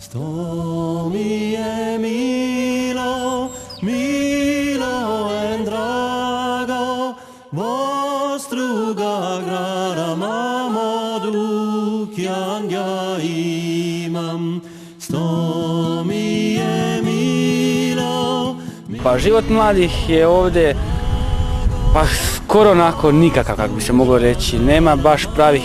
Sto mi je milo, milo en drago, vostruga grada mamo dukjan ja imam. Sto mi je milo. Pa život mladih je ovdje pa skoro onako nikakav, kako bi se moglo reći. Nema baš pravih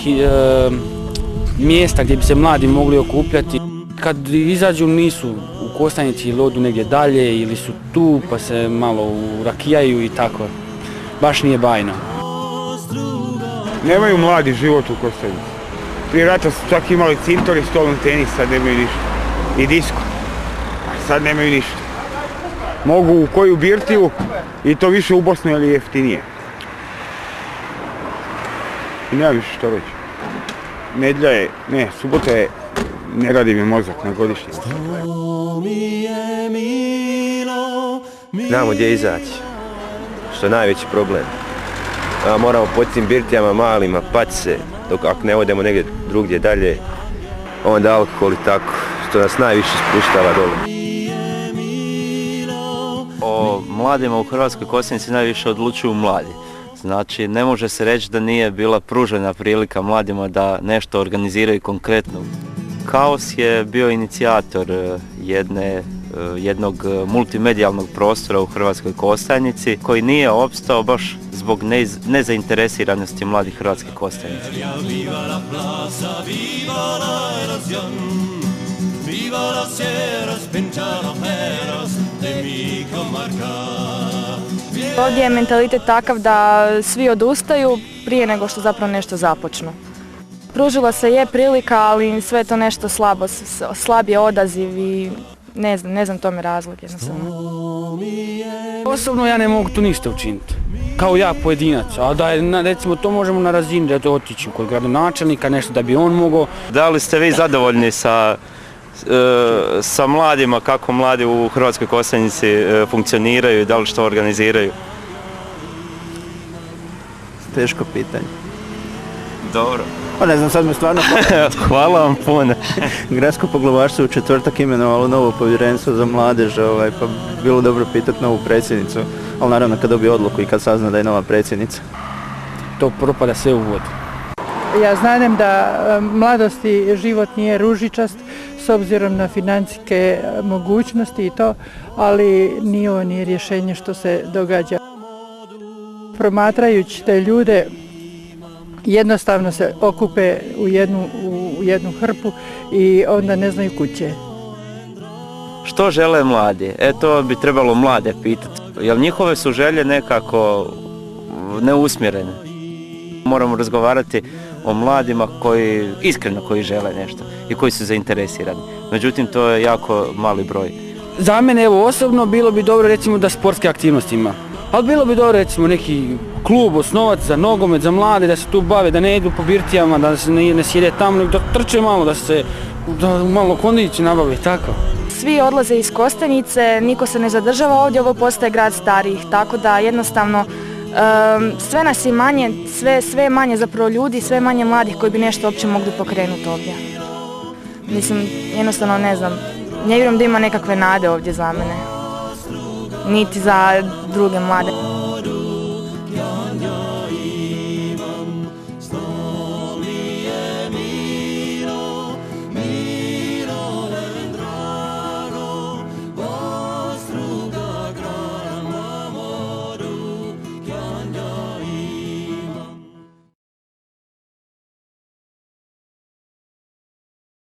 mjesta gdje bi se mladi mogli okupljati. Kad izađu nisu u Kostajnici ili odu negdje dalje ili su tu pa se malo urakijaju i tako. Baš nije bajno. Nemaju mladi život u Kostajnici. Prije rata su čak imali cintor i stolni tenis, sad nemaju ništa. I disko. A sad nemaju ništa. Mogu u koju birtiju i to više u Bosnu ili jeftinije. I nema više što reći. Nedjelja je, ne, subota je, ne radi mi mozak na godišnji. Znamo gdje izaći, što je najveći problem. Moramo po tim birtijama malima pati se, dok ako ne odemo negdje drugdje dalje, onda alkohol i tako, što nas najviše spuštava dole. O mladima u Hrvatskoj Kostajnici najviše odlučuju mladi. Znači, ne može se reći da nije bila pružena prilika mladima da nešto organiziraju konkretno. Kaos je bio inicijator jednog multimedijalnog prostora u Hrvatskoj Kostajnici koji nije opstao baš zbog nezainteresiranosti mladih Hrvatske Kostajnice. Ovdje je mentalitet takav da svi odustaju prije nego što zapravo nešto započnu. Pružila se je prilika, ali sve to nešto slab je odaziv i ne znam tome razlog jednostavno. Osobno ja ne mogu tu ništa učiniti, kao ja pojedinac, a da je, recimo to možemo na razini da to otići kod gradonačelnika, nešto da bi on mogao. Da li ste vi zadovoljni sa mladima, kako mladi u Hrvatskoj Kostajnici funkcioniraju i da li što organiziraju? Teško pitanje. Dobro. Pa ne znam, sad me stvarno... Hvala vam puno. Gradsko poglavarstvo u četvrtak imenovalo novo povjerenstvo za mladež, pa bilo dobro pitati novu predsjednicu, ali naravno kad dobije odluku i kad sazna da je nova predsjednica. To propada sve u vodu. Ja znam da mladosti život nije ružičast s obzirom na financijske mogućnosti i to, ali nije ovo nije rješenje što se događa. Promatrajući te ljude, jednostavno se okupe u jednu hrpu i onda ne znaju kuće. Što žele mladi? To bi trebalo mlade pitati. Jer njihove su želje nekako neusmjerene. Moramo razgovarati o mladima koji iskreno žele nešto i koji su zainteresirani. Međutim, to je jako mali broj. Za mene evo osobno bilo bi dobro recimo da sportske aktivnosti ima. Ali bilo bi dobro recimo neki klub osnovati za nogomet, za mlade, da se tu bave, da ne idu po birtijama, da se ne sjede tamo, da trče malo, da malo kondicije nabave, tako. Svi odlaze iz Kostajnice, niko se ne zadržava ovdje, ovo postaje grad starijih, tako da jednostavno sve nas je manje, sve je manje zapravo ljudi, sve manje mladih koji bi nešto uopće mogli pokrenuti ovdje. Mislim, jednostavno ne znam, ne vjerujem da ima nekakve nade ovdje za mene, niti za druge mlade.